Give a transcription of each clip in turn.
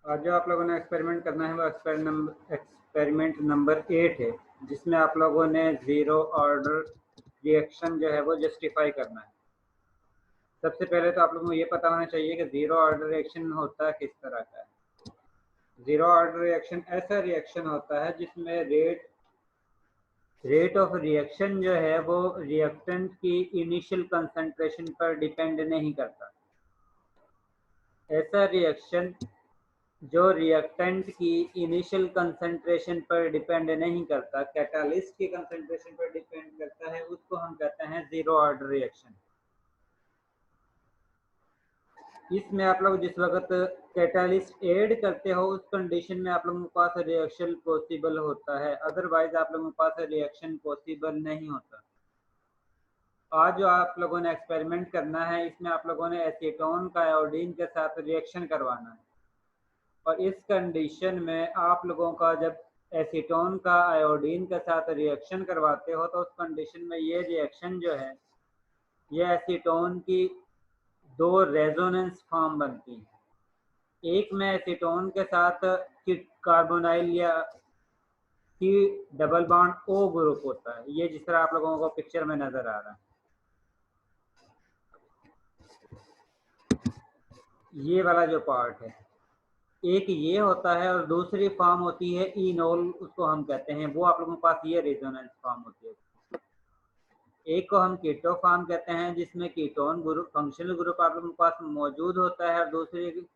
आज जो आप लोगों ने एक्सपेरिमेंट करना है वो एक्सपेरिमेंट नंबर 8 है, जिसमें आप लोगों ने ज़ीरो ऑर्डर रिएक्शन जो है वो जस्टिफाई करना है। सबसे पहले तो आप लोगों को ये पता होना चाहिए कि ज़ीरो ऑर्डर रिएक्शन होता किस तरह का है। ज़ीरो ऑर्डर रिएक्शन ऐसा रिएक्शन होता है जिसमें रेट ऑफ रिएक्शन जो है वो रिएक्टेंट की इनिशियल कंसंट्रेशन पर डिपेंड नहीं करता। ऐसा रिएक्शन जो रिएक्टेंट की इनिशियल कंसंट्रेशन पर डिपेंड नहीं करता, कैटालिस्ट की कंसंट्रेशन पर डिपेंड करता है, उसको हम कहते हैं ज़ीरो ऑर्डर रिएक्शन। इसमें आप लोग जिस वक्त कैटालिस्ट ऐड करते हो उस कंडीशन में आप लोगों के पास रिएक्शन पॉसिबल होता है, अदरवाइज आप लोगों के पास रिएक्शन पॉसिबल नहीं होता। आज जो आप लोगों ने एक्सपेरिमेंट करना है, इसमें आप लोगों ने एसीटोन का आयोडीन के साथ रिएक्शन करवाना है, और इस कंडीशन में आप लोगों का जब एसीटोन का आयोडीन के साथ रिएक्शन करवाते हो तो उस कंडीशन में ये रिएक्शन जो है ये एसीटोन की दो रेजोनेंस फॉर्म बनती हैं। एक में एसीटोन के साथ कार्बोनाइल या की डबल बॉन्ड ओ ग्रुप होता है, ये जिस तरह आप लोगों को पिक्चर में नजर आ रहा है, ये वाला जो पार्ट है एक ये होता है, और दूसरी फॉर्म होती है इनोल, उसको हम कहते हैं, वो आप लोगों के पास ये रेजोनेंस फॉर्म होती है। एक को हम कीटो फॉर्म कहते हैं जिसमें कीटोन ग्रुप फंक्शनल ग्रुप आप लोगों के पास मौजूद होता है, और दूसरी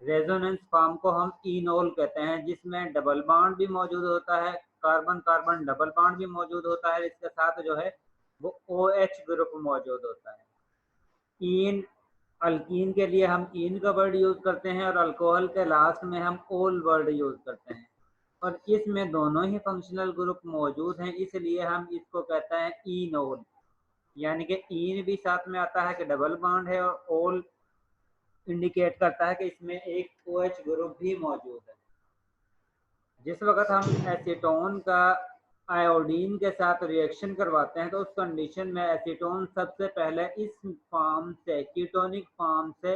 रेजोनेंस फॉर्म को हम इनोल कहते हैं जिसमें डबल बॉन्ड भी मौजूद होता है, कार्बन कार्बन डबल बॉन्ड भी मौजूद होता है, इसके साथ जो है वो OH ग्रुप मौजूद होता है। इन अल्कीन के लिए हम इन का वर्ड यूज करते हैं, और अल्कोहल के लास्ट में हम ओल वर्ड यूज करते हैं, और इसमें दोनों ही फंक्शनल ग्रुप मौजूद हैं, इसलिए हम इसको कहते हैं इनोल। यानी कि इन भी साथ में आता है कि डबल बॉन्ड है, और ओल इंडिकेट करता है कि इसमें एक OH ग्रुप भी मौजूद है। जिस वक्त हम एसीटोन का आयोडीन के साथ रिएक्शन करवाते हैं तो उस कंडीशन में एसीटोन सबसे पहले इस फॉर्म से, कीटोनिक फॉर्म से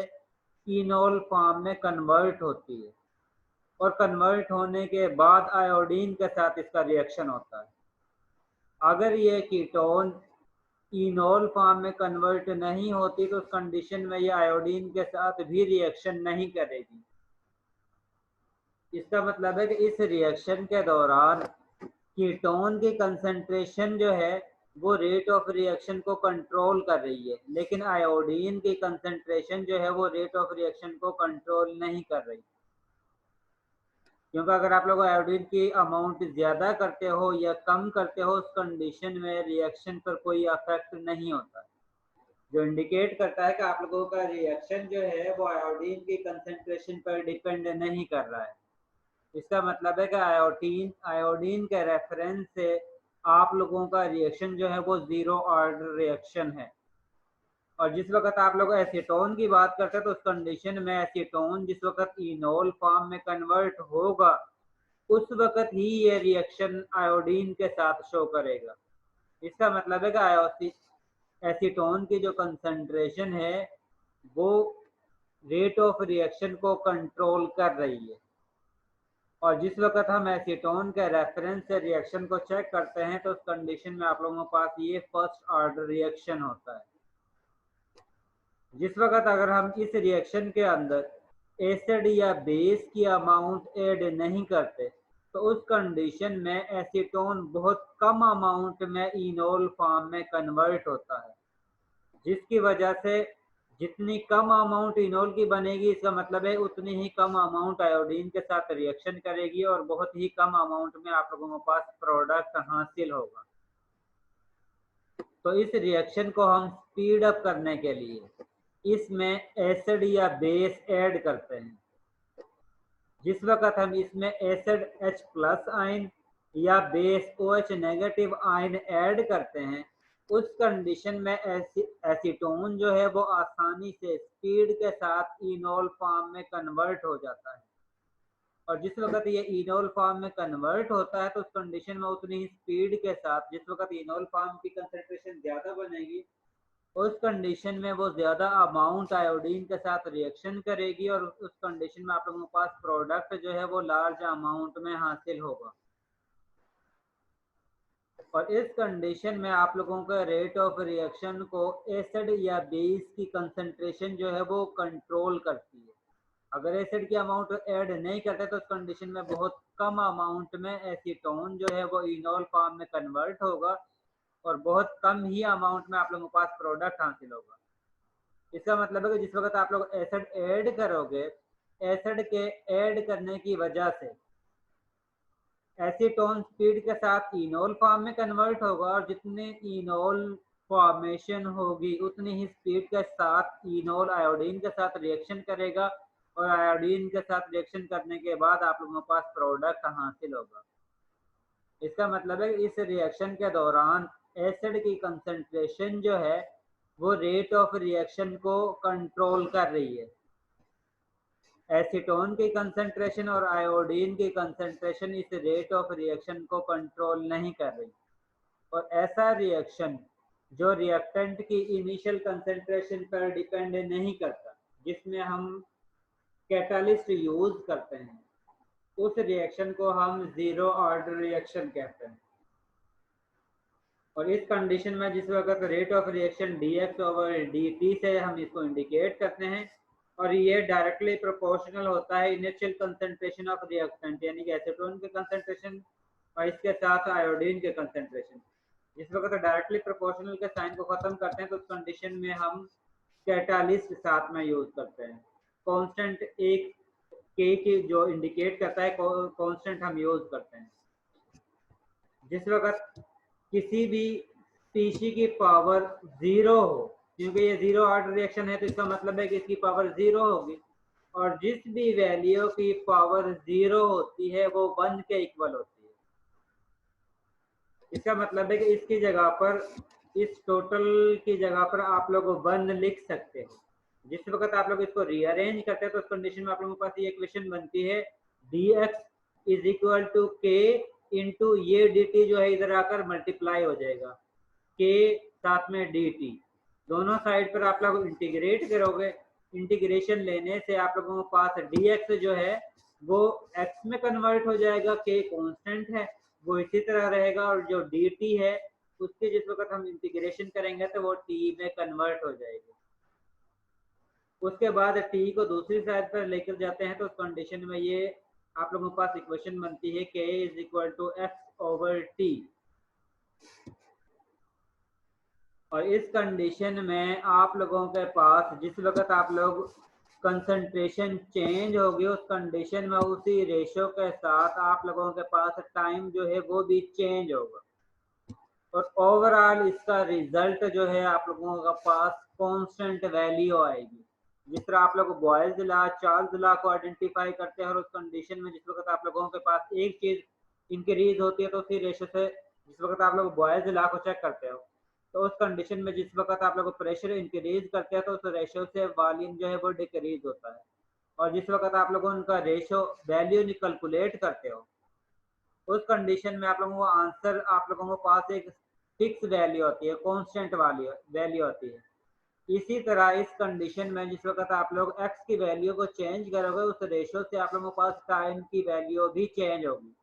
इनोल फॉर्म में कन्वर्ट होती है, और कन्वर्ट होने के बाद आयोडीन के साथ इसका रिएक्शन होता है। अगर ये कीटोन इनोल फॉर्म में कन्वर्ट नहीं होती तो उस कंडीशन में ये आयोडीन के साथ भी रिएक्शन नहीं करेगी। इसका मतलब है कि इस रिएक्शन के दौरान कीटोन की कंसंट्रेशन जो है वो रेट ऑफ रिएक्शन को कंट्रोल कर रही है, लेकिन आयोडीन की कंसंट्रेशन जो है वो रेट ऑफ रिएक्शन को कंट्रोल नहीं कर रही, क्योंकि अगर आप लोग आयोडीन की अमाउंट ज़्यादा करते हो या कम करते हो उस कंडीशन में रिएक्शन पर कोई अफेक्ट नहीं होता, जो इंडिकेट करता है कि आप लोगों का रिएक्शन जो है वो आयोडीन की कंसंट्रेशन पर डिपेंड नहीं कर रहा है। इसका मतलब है कि आयोडीन के रेफरेंस से आप लोगों का रिएक्शन जो है वो ज़ीरो ऑर्डर रिएक्शन है। और जिस वक्त आप लोग एसीटोन की बात करते हैं तो उस कंडीशन में एसीटोन जिस वक्त इनोल फॉर्म में कन्वर्ट होगा उस वक्त ही ये रिएक्शन आयोडीन के साथ शो करेगा। इसका मतलब है कि एसीटोन की जो कंसंट्रेशन है वो रेट ऑफ रिएक्शन को कंट्रोल कर रही है, और जिस वक्त हम एसीटोन के रेफरेंस से रिएक्शन को चेक करते हैं तो उस कंडीशन में आप लोगों के पास ये फर्स्ट ऑर्डर रिएक्शन होता है। जिस वक्त अगर हम इस रिएक्शन के अंदर एसिड या बेस की अमाउंट ऐड नहीं करते तो उस कंडीशन में एसीटोन बहुत कम अमाउंट में इनोल फॉर्म में कन्वर्ट होता है, जिसकी वजह से जितनी कम अमाउंट इनोल की बनेगी इसका मतलब है उतनी ही कम अमाउंट आयोडीन के साथ रिएक्शन करेगी, और बहुत ही कम अमाउंट में आप लोगों के पास प्रोडक्ट हासिल होगा। तो इस रिएक्शन को हम स्पीड अप करने के लिए इसमें एसिड या बेस ऐड करते हैं। जिस वक्त हम इसमें एसिड H+ आयन या base OH negative ion add करते हैं उस कंडीशन में एसीटोन जो है वो आसानी से स्पीड के साथ इनोल फॉर्म में कन्वर्ट हो जाता है, और जिस वक्त ये इनोल फॉर्म में कन्वर्ट होता है तो उस कंडीशन में उतनी ही स्पीड के साथ जिस वक्त इनोल फॉर्म की कंसंट्रेशन ज़्यादा बनेगी उस कंडीशन में वो ज़्यादा अमाउंट आयोडीन के साथ रिएक्शन करेगी और उस कंडीशन में आप लोगों के पास प्रोडक्ट जो है वो लार्ज अमाउंट में हासिल होगा। और इस कंडीशन में आप लोगों का रेट ऑफ रिएक्शन को एसिड या बेस की कंसंट्रेशन जो है वो कंट्रोल करती है। अगर एसिड की अमाउंट ऐड नहीं करते तो उस कंडीशन में बहुत कम अमाउंट में एसीटोन जो है वो इनॉल फॉर्म में कन्वर्ट होगा और बहुत कम ही अमाउंट में आप लोगों के पास प्रोडक्ट हासिल होगा। इसका मतलब है कि जिस वक्त आप लोग एसिड ऐड करोगे, एसिड के ऐड करने की वजह से एसीटोन स्पीड के साथ इनोल फॉर्म में कन्वर्ट होगा और जितनी इनोल फॉर्मेशन होगी उतनी ही स्पीड के साथ इनोल आयोडीन के साथ रिएक्शन करेगा और आयोडीन के साथ रिएक्शन करने के बाद आप लोगों के पास प्रोडक्ट हासिल होगा। इसका मतलब है कि इस रिएक्शन के दौरान एसिड की कंसंट्रेशन जो है वो रेट ऑफ रिएक्शन को कंट्रोल कर रही है। एसीटोन की कंसंट्रेशन और आयोडीन की कंसंट्रेशन इस रेट ऑफ रिएक्शन को कंट्रोल नहीं कर रही और ऐसा रिएक्शन जो रिएक्टेंट की इनिशियल कंसंट्रेशन पर डिपेंड नहीं करता, जिसमें हम कैटालिस्ट यूज करते हैं, उस रिएक्शन को हम जीरो ऑर्डर रिएक्शन कहते हैं। और इस कंडीशन में जिस वक्त rate of reaction dx over dt से हम इसको इंडिकेट करते हैं और ये डायरेक्टली प्रोपोर्शनल होता है इनिशियल कंसंट्रेशन ऑफ रिएक्टेंट यानी कि एसीटोन के कंसंट्रेशन और इसके साथ आयोडीन के कंसंट्रेशन। जिस वक्त डायरेक्टली प्रोपोर्शनल के साइन को खत्म करते हैं तो उस कंडीशन में हम कैटालिस्ट साथ में यूज करते हैं। कांस्टेंट एक के की जो इंडिकेट करता है कांस्टेंट हम यूज करते हैं। जिस वक्त किसी भी स्पीशी की पावर जीरो हो, क्योंकि ये जीरो ऑर्डर रिएक्शन है तो इसका मतलब है कि इसकी पावर जीरो होगी और जिस भी वैल्यू की पावर जीरो होती है वो 1 के इक्वल होती है। इसका मतलब है कि इसकी जगह पर, इस टोटल की जगह पर आप लोग 1 लिख सकते हो। जिस वक्त आप लोग इसको रीअरेंज करते हैं तो उस कंडीशन में आप लोगों के पास ये इक्वेशन बनती है dx इज इक्वल टू के इंटू ये dt जो है इधर आकर मल्टीप्लाई हो जाएगा के साथ में dt। दोनों साइड पर आप लोग इंटीग्रेट करोगे, इंटीग्रेशन लेने से आप लोगों के पास dx जो है वो x में कन्वर्ट हो जाएगा, k कांस्टेंट है वो इसी तरह रहेगा और जो dt है उसके जिस वक्त हम इंटीग्रेशन करेंगे तो वो t में कन्वर्ट हो जाएगी। उसके बाद t को दूसरी साइड पर लेकर जाते हैं तो उस कंडीशन में ये आप लोगों के पास इक्वेशन बनती है k is equal to x over t। और इस कंडीशन में आप लोगों के पास जिस वक्त आप लोग कंसंट्रेशन चेंज होगी उस कंडीशन में उसी रेशो के साथ आप लोगों के पास टाइम जो है वो भी चेंज होगा और ओवरऑल इसका रिजल्ट जो है आप लोगों के पास कांस्टेंट वैल्यू आएगी। जिस तरह आप लोग बॉयल्स लॉ, चार्ल्स लॉ को आइडेंटिफाई करते हैं और उस कंडीशन में जिस वक्त आप लोगों के पास एक चीज इंक्रीज होती है तो उसी रेशो से जिस वक्त आप लोग बॉयल्स लॉ को चेक करते हो तो उस कंडीशन में जिस वक्त आप लोग प्रेशर इंक्रीज करते हैं तो उस रेशो से वॉल्यूम जो है वो डिक्रीज होता है और जिस वक्त आप लोगों उनका रेशो वैल्यू कैलकुलेट करते हो उस कंडीशन में आप लोगों को आंसर आप लोगों के पास एक फिक्स वैल्यू होती है, कांस्टेंट वैल्यू होती है। इसी तरह इस कंडीशन में जिस वक्त आप लोग x की वैल्यू को चेंज करोगे उस रेशो से आप लोगों के पास टाइम की वैल्यू भी चेंज होगी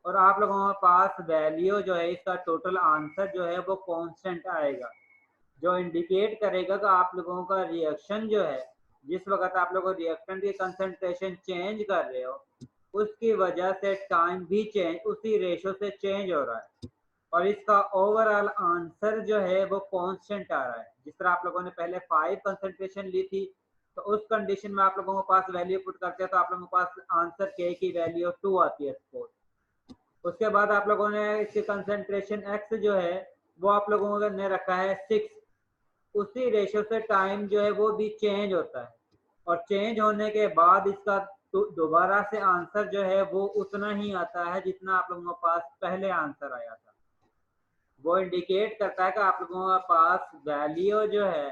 और आप लोगों के पास वैल्यू जो है इसका टोटल आंसर जो है वो कांस्टेंट आएगा जो इंडिकेट करेगा कि आप लोगों का रिएक्शन जो है जिस वक्त आप लोग रिएक्टेंट की कंसंट्रेशन चेंज कर रहे हो उसकी वजह से टाइम भी चेंज उसी रेशो से चेंज हो रहा है और इसका ओवरऑल आंसर जो है वो कांस्टेंट आ रहा है। जिस तरह आप लोगों ने पहले 5 कंसंट्रेशन ली थी तो उस कंडीशन में आप लोगों के पास वैल्यू पुट करते हैं तो आप लोगों के पास आंसर के की वैल्यू 2 आती है सपोज। उसके बाद आप लोगों ने इसकी कंसंट्रेशन x जो है वो आप लोगों ने रखा है 6, उसी रेशो से टाइम जो है वो भी चेंज होता है और चेंज होने के बाद इसका दोबारा से आंसर जो है वो उतना ही आता है जितना आप लोगों के पास पहले आंसर आया था। वो इंडिकेट करता है कि आप लोगों के पास वैल्यू जो है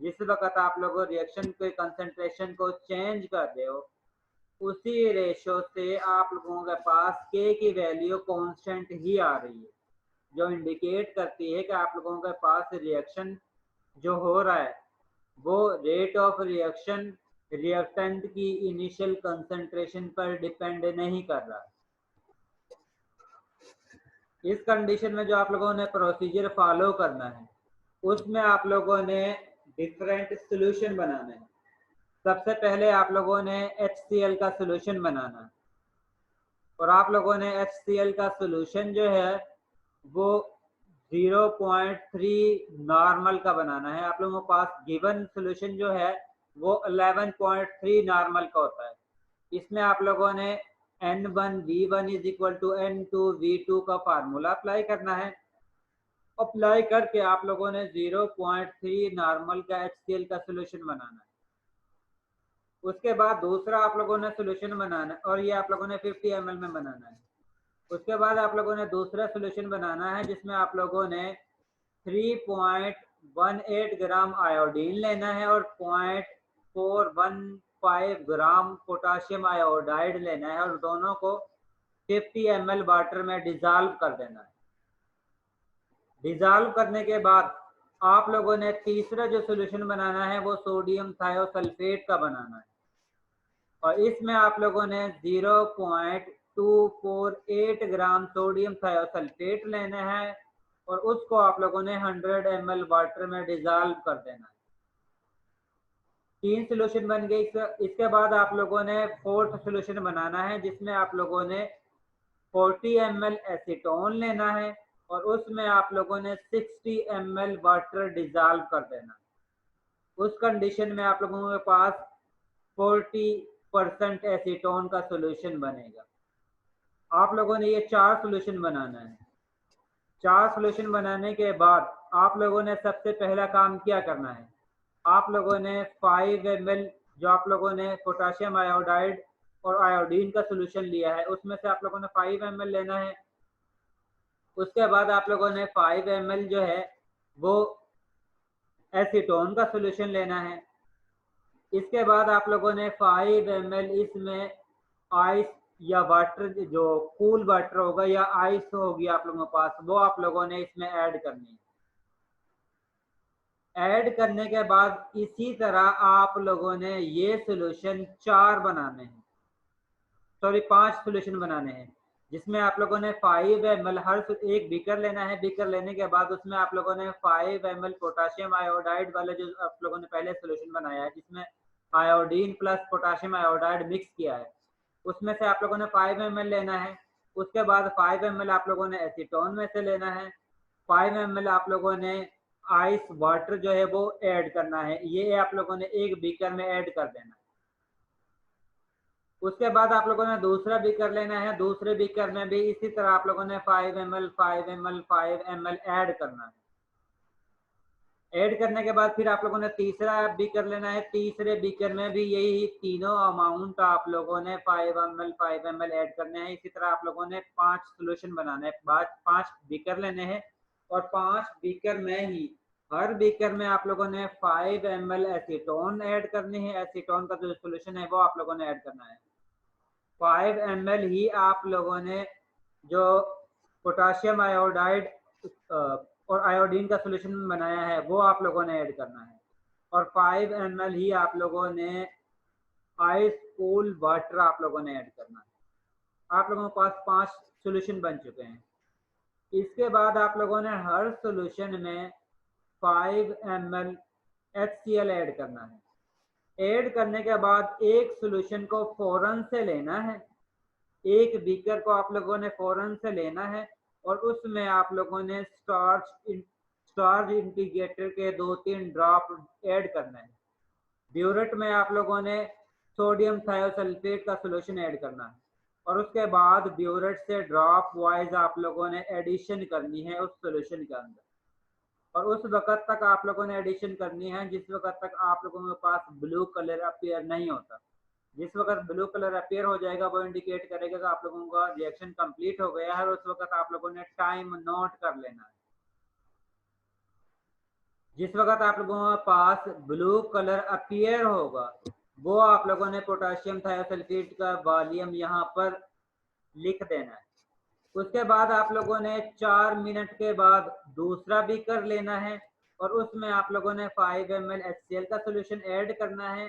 जिस वक्त आप लोग रिएक्शन के कंसंट्रेशन को चेंज कर रहे हो उसी रेशो से आप लोगों के पास के की वैल्यू कांस्टेंट ही आ रही है जो इंडिकेट करती है कि आप लोगों के पास रिएक्शन जो हो रहा है वो रेट ऑफ रिएक्शन रिएक्टेंट की इनिशियल कंसंट्रेशन पर डिपेंड नहीं कर रहा। इस कंडीशन में जो आप लोगों ने प्रोसीजर फॉलो करना है उसमें आप लोगों ने डिफरेंट सॉल्यूशन बनाने हैं। सबसे पहले आप लोगों ने HCl का सॉल्यूशन बनाना है और आप लोगों ने HCl का सॉल्यूशन जो है वो 0.3 नॉर्मल का बनाना है। आप लोगों के पास गिवन सॉल्यूशन जो है वो 11.3 नॉर्मल का होता है। इसमें आप लोगों ने N1V1 is equal to N2V2 का फार्मूला अप्लाई करना है। अप्लाई करके आप लोगों ने 0.3 नॉर्मल का HCl का सॉल्यूशन बनाना है। उसके बाद दूसरा आप लोगों ने सॉल्यूशन बनाना है और ये आप लोगों ने 50 ml में बनाना है। उसके बाद आप लोगों ने दूसरा सॉल्यूशन बनाना है जिसमें आप लोगों ने 3.18 ग्राम आयोडीन लेना है और 0.415 ग्राम पोटाशियम आयोडाइड लेना है और दोनों को 50 ml वाटर में डिजॉल्व कर देना है। डिजॉल्व करने के बाद आप लोगों ने तीसरा जो सॉल्यूशन बनाना है वो सोडियम थायोसल्फेट का बनाना है और इसमें आप लोगों ने 0.248 ग्राम सोडियम थायोसल्फेट लेना है और उसको आप लोगों ने 100 ml वाटर में डिजॉल्व कर देना है। 3 सॉल्यूशन बन गए। इसके बाद आप लोगों ने फोर्थ सॉल्यूशन बनाना है जिसमें आप लोगों ने 40 ml एसीटोन लेना है और उसमें आप लोगों ने 60 ml वाटर डिजॉल्व कर देना। उस कंडीशन में आप लोगों के पास 40% एसीटोन का सॉल्यूशन बनेगा। आप लोगों ने ये 4 सॉल्यूशन बनाना है। 4 सॉल्यूशन बनाने के बाद आप लोगों ने सबसे पहला काम क्या करना है, आप लोगों ने 5 ml जो आप लोगों ने पोटाशियम आयोडाइड और आयोडीन का सॉल्यूशन लिया है उसमें से आप लोगों ने 5 ml लेना है। उसके बाद आप लोगों ने 5 ml जो है वो एसीटोन का सॉल्यूशन लेना है। इसके बाद आप लोगों ने 5 ml इसमें आइस या वाटर जो कूल वाटर होगा या आइस होगी आप लोगों के पास वो आप लोगों ने इसमें ऐड करनी है। ऐड करने के बाद इसी तरह आप लोगों ने ये सॉल्यूशन 4 बनाने हैं, सॉरी 5 सॉल्यूशन बनाने हैं जिसमें आप लोगों ने 5 ml हर एक बीकर लेना है। बीकर लेने के बाद उसमें आप लोगों ने 5 ml पोटाशियम आयोडाइड वाले जो आप लोगों ने पहले सॉल्यूशन बनाया है जिसमें iodine plus potassium iodide mix किया है उसमें से आप लोगों ने 5 ml लेना है। उसके बाद 5 ml आप लोगों ने एसीटोन में से लेना है। 5 ml आप लोगों ने आइस वाटर जो है वो ऐड करना है। ये आप लोगों ने एक बीकर में ऐड कर देना है। उसके बाद आप लोगों ने दूसरा बीकर लेना है। दूसरे बीकर में भी इसी तरह आप लोगों ने 5 ml 5 ml 5 ml ऐड करना है। ऐड करने के बाद फिर आप लोगों ने तीसरा बीकर लेना है। तीसरे बीकर में भी यही तीनों अमाउंट आप लोगों ने 5 ml ऐड करने हैं। इसी तरह आप लोगों ने 5 सॉल्यूशन बनाने हैं। बाद 5 बीकर लेने हैं और 5 बीकर में ही हर बीकर में आप लोगों ने 5 ml एसीटोन ऐड करनी है। एसीटोन का जो सॉल्यूशन है वो आप लोगों ने ऐड करना है। 5 ml ही आप लोगों ने जो पोटाशियम आयोडाइड और आयोडीन का सॉल्यूशन बनाया है वो आप लोगों ने ऐड करना है और 5 ml ही आप लोगों ने आइस कूल वाटर आप लोगों ने ऐड करना है। आप लोगों के पास 5 सॉल्यूशन बन चुके हैं। इसके बाद आप लोगों ने हर सॉल्यूशन में 5 ml HCl ऐड करना है। ऐड करने के बाद एक सॉल्यूशन को फौरन से लेना है। एक बीकर को आप लोगों ने फौरन से लेना है और उसमें आप लोगों ने स्टार्च इंटीग्रेटर के 2-3 ड्रॉप ऐड करना है। ब्यूरेट में आप लोगों ने सोडियम थायोसल्फेट का सॉल्यूशन ऐड करना है और उसके बाद ब्यूरेट से ड्रॉप वाइज आप लोगों ने एडिशन करनी है उस सॉल्यूशन के अंदर और उस वक्त तक आप लोगों ने एडिशन करनी है जिस वक्त तक आप लोगों के पास ब्लू कलर अपीयर नहीं होता। जिस वक्त ब्लू कलर अपीयर हो जाएगा वो इंडिकेट करेगा कि आप लोगों का रिएक्शन कंप्लीट हो गया है और उस वक्त आप लोगों ने टाइम नोट कर लेना है। जिस वक्त आप लोगों के पास ब्लू कलर अपीयर होगा वो आप लोगों ने पोटाशियम थायोसल्फेट का वॉल्यूम यहाँ पर लिख देना है। उसके बाद आप लोगों ने 4 मिनट के बाद दूसरा बीकर लेना है और उसमें आप लोगों ने 5 ml HCl का सोल्यूशन ऐड करना है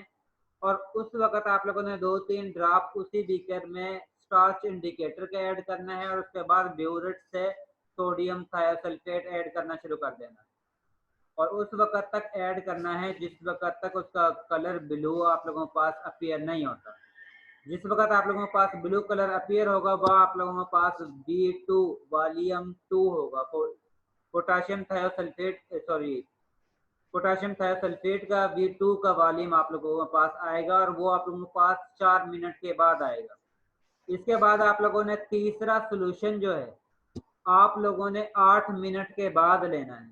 और उस वक्त आप लोगों ने 2-3 ड्रॉप उसी बीकर में स्टार्च इंडिकेटर का ऐड करना है और उसके बाद ब्यूरेट से सोडियम थायोसल्फेट ऐड करना शुरू कर देना और उस वक्त तक ऐड करना है जिस वक्त तक उसका कलर ब्लू आप लोगों के पास अपीयर नहीं होता। जिस वक्त आप लोगों के पास ब्लू कलर अपीयर होगा वह आप लोगों के पास B2 वॉल्यूम 2 होगा, पोटाशियम थायोसल्फेट का B2 का वॉल्यूम आप लोगों के पास आएगा और वो आप लोगों के पास 4 मिनट के बाद आएगा। इसके बाद आप लोगों ने तीसरा सोल्यूशन जो है आप लोगों ने 8 मिनट के बाद लेना है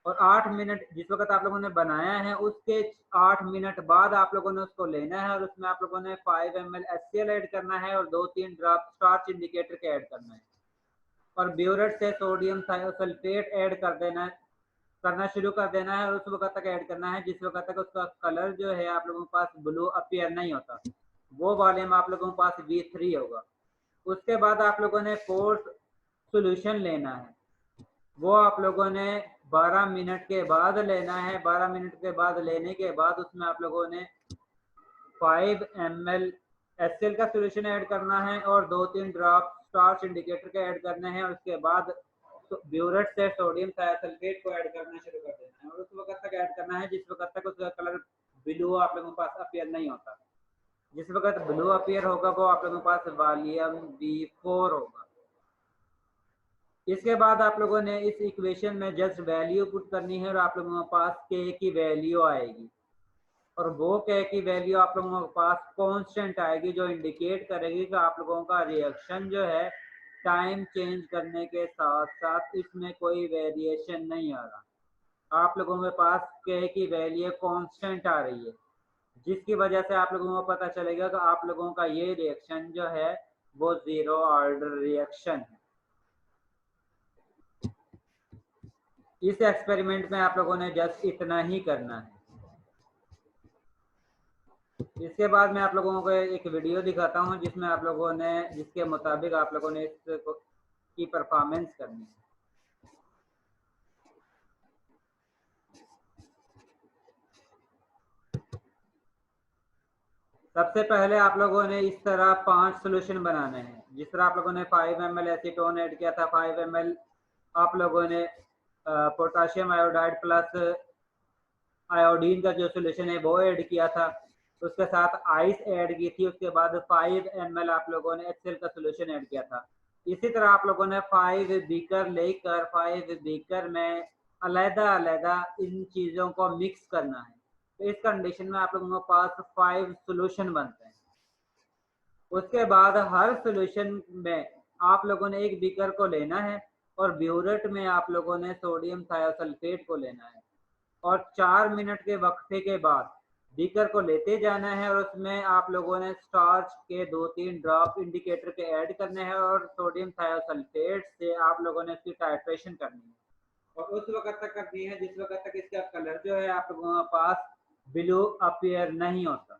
और 8 मिनट जिस वक्त आप लोगों ने बनाया है उसके 8 मिनट बाद आप लोगों ने उसको लेना है और उसमें आप लोगों ने 5 ml HCl ऐड करना है और 2-3 ड्रॉप स्टार्च इंडिकेटर के ऐड करना है और ब्यूरेट से सोडियम थायोसल्फेट ऐड करना शुरू कर देना है और उस वक्त तक ऐड करना है जिस वक्त तक उसका कलर जो है आप लोगों के पास ब्लू अपीयर नहीं होता, वो वॉल्यूम आप लोगों के पास V3 होगा। उसके बाद आप लोगों ने फोर्थ सोल्यूशन लेना है, वो आप लोगों ने 12 मिनट के बाद लेना है। 12 मिनट के बाद लेने के बाद उसमें आप लोगों ने 5 ml HCl का सोल्यूशन ऐड करना है और 2-3 ड्रॉप स्टार्च इंडिकेटर के ऐड करने हैं और उसके बाद ब्यूरेट से सोडियम थायोसल्फेट को ऐड करना शुरू कर देना है और उस वक्त तक ऐड करना है जिस वक्त तक उसका कलर ब्लू आप लोगों के पास अपीयर नहीं होता। जिस वक्त ब्लू अपीयर होगा वो आप लोगों के पास वॉल्यूम B4 होगा। इसके बाद आप लोगों ने इस इक्वेशन में जस्ट वैल्यू पुट करनी है और आप लोगों के पास K की वैल्यू आएगी और वो K की वैल्यू आप लोगों के पास कांस्टेंट आएगी जो इंडिकेट करेगी कि आप लोगों का रिएक्शन जो है टाइम चेंज करने के साथ साथ इसमें कोई वेरिएशन नहीं आ रहा। आप लोगों के पास K की वैल्यू कांस्टेंट आ रही है जिसकी वजह से आप लोगों को पता चलेगा कि आप लोगों का ये रिएक्शन जो है वो जीरो ऑर्डर रिएक्शन है। इस एक्सपेरिमेंट में आप लोगों ने जस्ट इतना ही करना है। इसके बाद मैं आप लोगों को एक वीडियो दिखाता हूं जिसमें आप लोगों ने जिसके मुताबिक आप लोगों ने इसकी परफॉर्मेंस करनी है। सबसे पहले आप लोगों ने इस तरह 5 सोल्यूशन बनाने हैं। जिस तरह आप लोगों ने 5 ml एसीटोन ऐड किया था, 5 ml आप लोगों ने पोटाशियम आयोडाइड प्लस आयोडीन का जो सोल्यूशन है वो ऐड किया था, उसके साथ आइस ऐड की थी। उसके बाद 5 ml आप लोगों ने HCl का सोल्यूशन ऐड किया था। इसी तरह आप लोगों ने 5 बीकर लेकर 5 बीकर में अलग-अलग इन चीज़ों को मिक्स करना है। तो इस कंडीशन में आप लोगों के पास 5 सोल्यूशन बनते हैं। उसके बाद हर सोल्यूशन में आप लोगों ने एक बीकर को लेना है और ब्यूरेट में आप लोगों ने सोडियम थायोसल्फेट को लेना है और 4 मिनट के वक्फे के बाद बीकर को लेते जाना है और उसमें आप लोगों ने स्टार्च के 2-3 ड्रॉप इंडिकेटर के ऐड करने हैं और सोडियम थायोसल्फेट से आप लोगों ने इसकी टाइट्रेशन करनी है और उस वक्त तक करनी है जिस वक्त तक इसका कलर जो है आप लोगों के पास ब्लू अपीयर नहीं होता।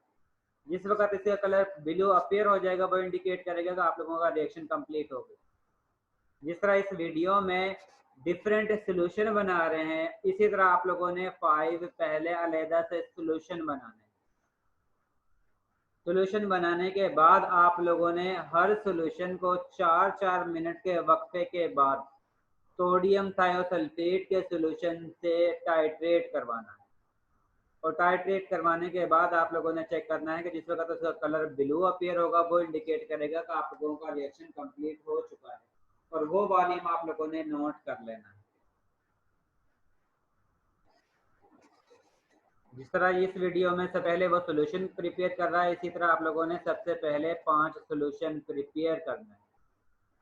जिस वक्त इसका कलर ब्लू अपीयर हो जाएगा वो इंडिकेट करेगा कि आप लोगों का रिएक्शन कंप्लीट हो गया। जिस तरह इस वीडियो में डिफरेंट सोल्यूशन बना रहे हैं, इसी तरह आप लोगों ने 5 पहले अलहदा से सोल्यूशन बनाने। सोल्यूशन बनाने के बाद आप लोगों ने हर सोल्यूशन को 4-4 मिनट के वक्फे के बाद सोडियम थायोसल्फेट के सोल्यूशन से टाइट्रेट करवाना है और टाइट्रेट करवाने के बाद आप लोगों ने चेक करना है कि जिस वक्त उसका कलर ब्लू अपीयर होगा वो इंडिकेट करेगा कि आप लोगों का रिएक्शन कंप्लीट हो चुका है और वो वॉल्यूम आप लोगों ने नोट कर लेना है। जिस तरह इस वीडियो में से पहले वो सोल्यूशन प्रिपेयर कर रहा है, इसी तरह आप लोगों ने सबसे पहले 5 सोल्यूशन प्रिपेयर करना है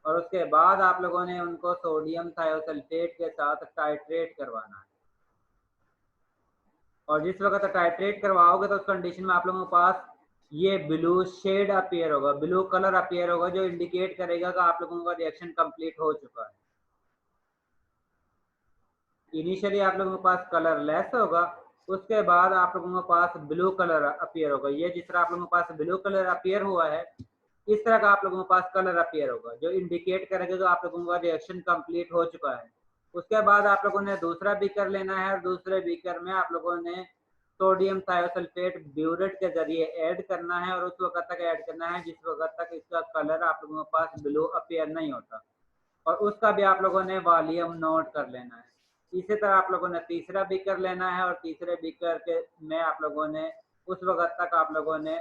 और उसके बाद आप लोगों ने उनको सोडियम थायोसल्फेट के साथ टाइट्रेट करवाना है और जिस वक्त टाइट्रेट करवाओगे तो उस कंडीशन में आप लोगों के पास ये ब्लू शेड अपीयर होगा, ब्लू कलर अपीयर होगा जो इंडिकेट करेगा कि आप लोगों का रिएक्शन कंप्लीट हो चुका है। इनिशियली आप लोगों के पास कलर लेस होगा, उसके बाद आप लोगों के पास ब्लू कलर अपीयर होगा। ये जिस तरह आप लोगों के पास ब्लू कलर अपीयर हुआ है इस तरह का आप लोगों के पास कलर अपीयर होगा जो इंडिकेट करेगा कि आप लोगों का रिएक्शन कंप्लीट हो चुका है। उसके बाद आप लोगों ने दूसरा बीकर लेना है और दूसरे बीकर में आप लोगों ने सोडियम थायोसल्फेट ब्यूरेट के जरिए ऐड करना है और उस वक्त तक ऐड करना है जिस वक्त तक इसका कलर आप लोगों के पास ब्लू अपीयर नहीं होता, और उसका भी आप लोगों ने वॉल्यूम नोट कर लेना है। इसी तरह आप लोगों ने तीसरा बीकर लेना है और तीसरे बीकर के में आप लोगों ने उस वक्त तक आप लोगों ने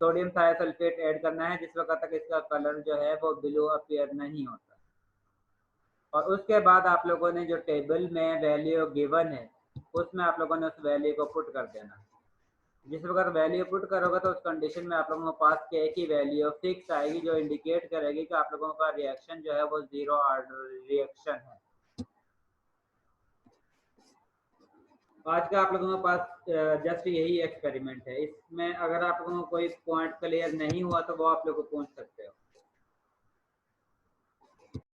सोडियम थायोसल्फेट ऐड करना है जिस वक्त तक इसका कलर जो है वो ब्लू अपीयर नहीं होता। और उसके बाद आप लोगों ने जो टेबल में वैल्यू गिवन है उसमें आप लोगों ने उस वैल्यू को पुट कर देना। जिस वक्त वैल्यू पुट करोगे तो उस कंडीशन में आप लोगों के पास के की वैल्यू फिक्स आएगी जो इंडिकेट करेगी कि आप लोगों का रिएक्शन जो है वो जीरो ऑर्डर रिएक्शन है। आज का आप लोगों के पास जस्ट यही एक्सपेरिमेंट है। इसमें अगर आप लोगों को कोई पॉइंट क्लियर नहीं हुआ तो वो आप लोग को पूछ सकते हो।